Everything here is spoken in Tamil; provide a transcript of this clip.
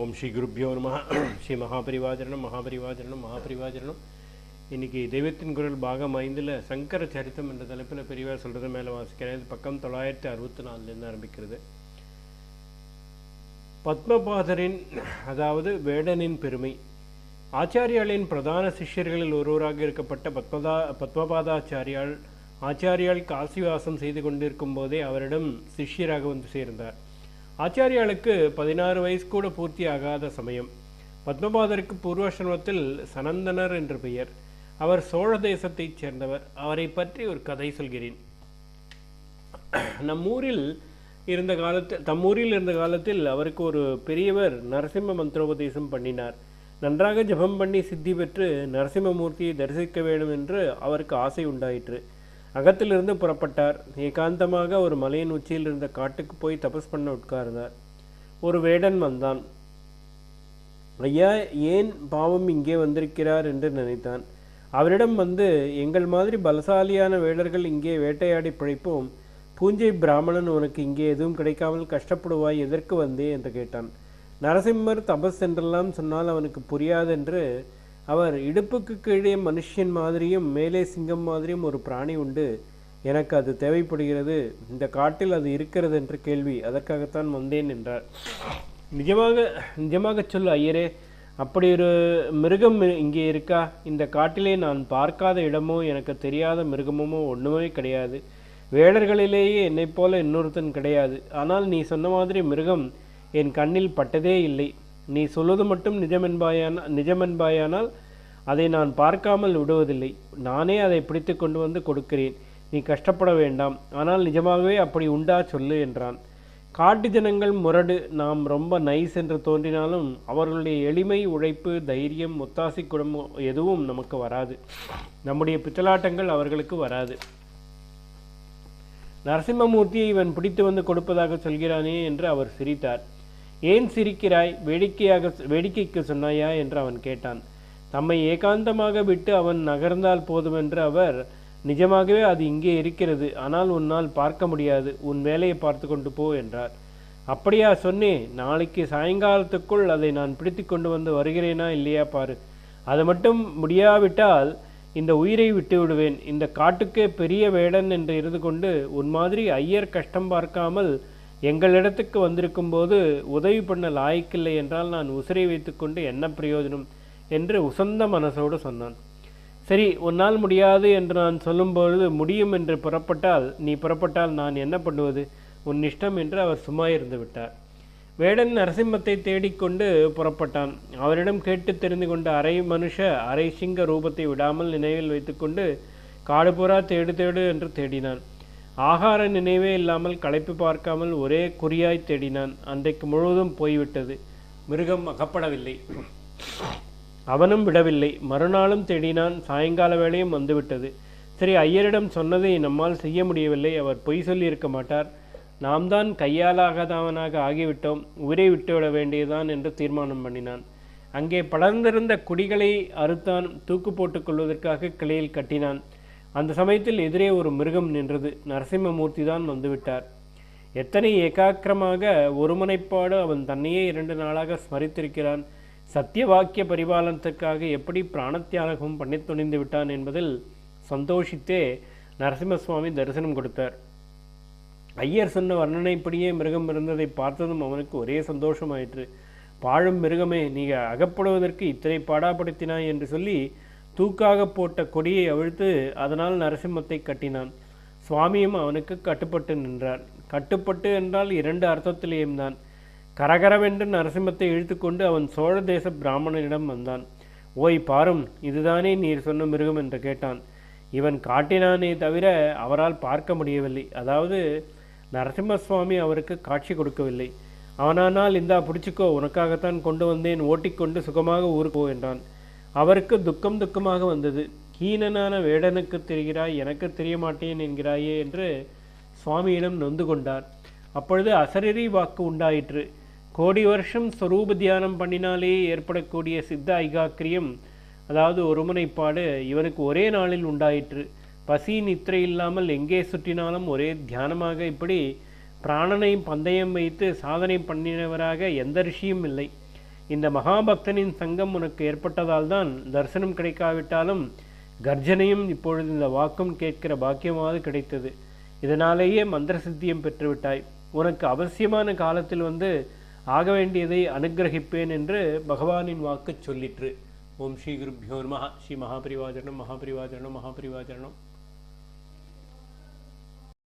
ஓம் ஸ்ரீ குருப்பியோ நம. ஸ்ரீ மகாபரிவாஜரணம் மகாபரிவாஜரணம். இன்றைக்கி தெய்வத்தின் குரல் பாகம் 5ல் சங்கர சரித்தம் என்ற தலைப்பில் பெரியவா சொல்கிறது மேலே வாசிக்கிறேன். இது பக்கம் 964 ஆரம்பிக்கிறது. பத்மபாதரின் அதாவது வேடனின் பெருமை. ஆச்சாரியாளின் பிரதான சிஷ்யர்களில் ஒருவராக இருக்கப்பட்ட பத்மபாதாச்சாரியால் காசிவாசம் செய்து கொண்டிருக்கும் போதே அவரிடம் சிஷ்யராக வந்து சேர்ந்தார். ஆச்சாரியாளுக்கு 16 வயசு கூட பூர்த்தி ஆகாத சமயம். பத்மபாதருக்கு பூர்வாசிரமத்தில் சனந்தனர் என்று பெயர். அவர் சோழ தேசத்தைச் சேர்ந்தவர். அவரை பற்றி ஒரு கதை சொல்கிறேன். தம்மூரில் இருந்த காலத்தில் அவருக்கு ஒரு பெரியவர் நரசிம்ம மந்திரோபதேசம் பண்ணினார். நன்றாக ஜபம் பண்ணி சித்தி பெற்று நரசிம்மமூர்த்தியை தரிசிக்க வேண்டும் என்று அவருக்கு ஆசை உண்டாயிற்று. அகத்திலிருந்து புறப்பட்டார். ஏகாந்தமாக ஒரு மலையின் உச்சியில் இருந்த காட்டுக்கு போய் தபஸ் பண்ண உட்கார்ந்தார். ஒரு வேடன் வந்தான். ஐயா, ஏன் பாவம் இங்கே வந்திருக்கிறார் என்று நினைத்தான். அவரிடம் வந்து, எங்கள் மாதிரி பலசாலியான வேடர்கள் இங்கே வேட்டையாடி பிழைப்போம். பூஞ்சை பிராமணன் உனக்கு இங்கே எதுவும் கிடைக்காமல் கஷ்டப்படுவாய், எதற்கு வந்தே என்று கேட்டான். நரசிம்மர் தபஸ் என்றெல்லாம் சொன்னால் அவனுக்கு புரியாதென்று, அவர் இடுப்புக்கு கீழே மனுஷன் மாதிரியும் மேலே சிங்கம் மாதிரியும் ஒரு பிராணி உண்டு, எனக்கு அது தேவைப்படுகிறது, இந்த காட்டில் அது இருக்கிறது என்று கேள்வி, அதற்காகத்தான் வந்தேன் என்றார். நிஜமாக சொல்லு ஐயரே, அப்படி ஒரு மிருகம் இங்கே இருக்கா? இந்த காட்டிலே நான் பார்க்காத இடமோ எனக்கு தெரியாத மிருகமோ ஒன்றுமே கிடையாது. வேடர்களிலேயே என்னை போல இன்னொருத்தன் கிடையாது. ஆனால் நீ சொன்ன மாதிரி மிருகம் என் கண்ணில் பட்டதே இல்லை. நீ சொல்வது மட்டும் நிஜமென்பாயானால் அதை நான் பார்க்காமல் விடுவதில்லை. நானே அதை பிடித்து கொண்டு வந்து கொடுக்கிறேன். நீ கஷ்டப்பட வேண்டாம். ஆனால் நிஜமாகவே அப்படி உண்டா சொல்லு என்றான். காட்டு ஜனங்கள் முரடு, நாம் ரொம்ப நைஸ் என்று தோன்றினாலும் அவர்களுடைய எளிமை, உழைப்பு, தைரியம், ஒத்தாசி குடும்பம் எதுவும் நமக்கு வராது. நம்முடைய பித்தலாட்டங்கள் அவர்களுக்கு வராது. நரசிம்மமூர்த்தியை இவன் பிடித்து வந்து கொடுப்பதாக சொல்கிறானே என்று அவர் சிரித்தார். ஏன் சிரிக்கிறாய்? வேடிக்கைக்கு சொன்னாயா என்று அவன் கேட்டான். தம்மை ஏகாந்தமாக விட்டு அவன் நகர்ந்தால் போதுமென்று அவர், நிஜமாகவே அது இங்கே இருக்கிறது, ஆனால் உன்னால் பார்க்க முடியாது, உன் வேலையை பார்த்து கொண்டு போ என்றார். அப்படியா சொன்னேன், நாளைக்கு சாயங்காலத்துக்குள் அதை நான் பிடித்து கொண்டு வந்து வருகிறேனா இல்லையா பாரு. அது மட்டும் முடியாவிட்டால் இந்த உயிரை விட்டு விடுவேன். இந்த காட்டுக்கே பெரிய வேடன் என்று இருந்து கொண்டு உன் மாதிரி ஐயர் கஷ்டம் பார்க்காமல் எங்களிடத்துக்கு வந்திருக்கும் போது உதவி பண்ண லாய்க்கில்லை என்றால் நான் உசிரை வைத்துக்கொண்டு என்ன பிரயோஜனம் என்று உசந்த மனசோடு சொன்னான். சரி, உன்னால் முடியாது என்று நான் சொல்லும்பொழுது முடியும் என்று நீ புறப்பட்டால் நான் என்ன பண்ணுவது? உன் இஷ்டம் என்று அவர் சும்மா இருந்து விட்டார். வேடன் நரசிம்மத்தை தேடிக்கொண்டு புறப்பட்டான். அவரிடம் கேட்டு தெரிந்து கொண்ட அரை மனுஷ அரை சிங்க ரூபத்தை விடாமல் நினைவில் வைத்துக்கொண்டு காடுபுறா தேடு என்று தேடினான். ஆகார நினைவே இல்லாமல் களைப்பு பார்க்காமல் ஒரே குறியாய் தேடினான். அன்றைக்கு முழுவதும் போய்விட்டது. மிருகம் அகப்படவில்லை. அவனும் விடவில்லை. மறுநாளும் தேடினான். சாயங்கால வேளையும் வந்துவிட்டது. சரி, ஐயரிடம் சொன்னதை நம்மால் செய்ய முடியவில்லை. அவர் பொய் சொல்லியிருக்க மாட்டார். நாம் தான் கையாலாகாதவனாக ஆகிவிட்டோம், உயிரை விட்டுவிட வேண்டியதுதான் என்று தீர்மானம் பண்ணினான். அங்கே படர்ந்திருந்த குடிகளை அறுத்தான். தூக்கு போட்டுக் கொள்வதற்காக கிளையில் கட்டினான். அந்த சமயத்தில் எதிரே ஒரு மிருகம் நின்றது. நரசிம்மமூர்த்தி தான் வந்துவிட்டார். எத்தனை ஏகாக்கிரமாக ஒருமுனைப்பாடு அவன் தன்னையே 2 நாளாக ஸ்மரித்திருக்கிறான். சத்திய வாக்கிய பரிபாலனத்திற்காக எப்படி பிராணத்தியாகமும் பண்ணி துணிந்து விட்டான் என்பதில் சந்தோஷித்தே நரசிம்மசுவாமி தரிசனம் கொடுத்தார். ஐயர் சொன்ன வர்ணனைப்படியே மிருகம் இருந்ததை பார்த்ததும் அவனுக்கு ஒரே சந்தோஷமாயிற்று. பாழும் மிருகமே, நீ அகப்படுவதற்கு இத்தனை பாடாப்படுத்தினாய் என்று சொல்லி தூக்காக போட்ட கொடியை அவிழ்த்து அதனால் நரசிம்மத்தை கட்டினான். சுவாமியும் அவனுக்கு கட்டுப்பட்டு நின்றார். கட்டுப்பட்டு என்றால் 2 அர்த்தத்திலேயும் தான். கரகரவென்று நரசிம்மத்தை இழுத்து கொண்டு அவன் சோழ தேச பிராமணனிடம் வந்தான். ஓய் பாரும், இதுதானே நீர் சொன்ன மிருகம் என்று கேட்டான். இவன் காட்டினானே தவிர அவரால் பார்க்க முடியவில்லை. அதாவது நரசிம்மசுவாமி அவருக்கு காட்சி கொடுக்கவில்லை. அவனானால் இந்தா பிடிச்சிக்கோ, உனக்காகத்தான் கொண்டு வந்தேன், ஓட்டிக்கொண்டு சுகமாக ஊருக்கு போ என்றான். அவருக்கு துக்கமாக வந்தது. ஹீனனான வேடனுக்கு தெரிகிறாய், எனக்கு தெரிய மாட்டேன் என்கிறாயே என்று சுவாமியிடம் நொந்து கொண்டார். அப்பொழுது அசரீரி வாக்கு உண்டாயிற்று. கோடி வருஷம் ஸ்வரூப தியானம் பண்ணினாலே ஏற்படக்கூடிய சித்த ஐகாக்கிரியம், அதாவது ஒருமுனைப்பாடு இவனுக்கு ஒரே நாளில் உண்டாயிற்று. பசி நித்திரை இல்லாமல் எங்கே சுற்றினாலும் ஒரே தியானமாக இப்படி பிராணனை பந்தயம் வைத்து சாதனை பண்ணினவராக எந்த ரிஷியும் இல்லை. இந்த மகாபக்தனின் சங்கம் உனக்கு ஏற்பட்டதால் தான் தரிசனம் கிடைக்காவிட்டாலும் கர்ஜனையும் இப்பொழுது இந்த வாக்கும் கேட்கிற பாக்கியமாவது கிடைத்தது. இதனாலேயே மந்திர சித்தியம் பெற்றுவிட்டாய். உனக்கு அவசியமான காலத்தில் வந்து ஆக வேண்டியதை அனுகிரகிப்பேன் என்று பகவானின் வாக்கு சொல்லிற்று. ஓம் ஸ்ரீ குருப்யோ நமஹ. ஸ்ரீ மகாபரிவாஜனம் மகாபரிவாஜனம் மகாபரிவாஜனம்.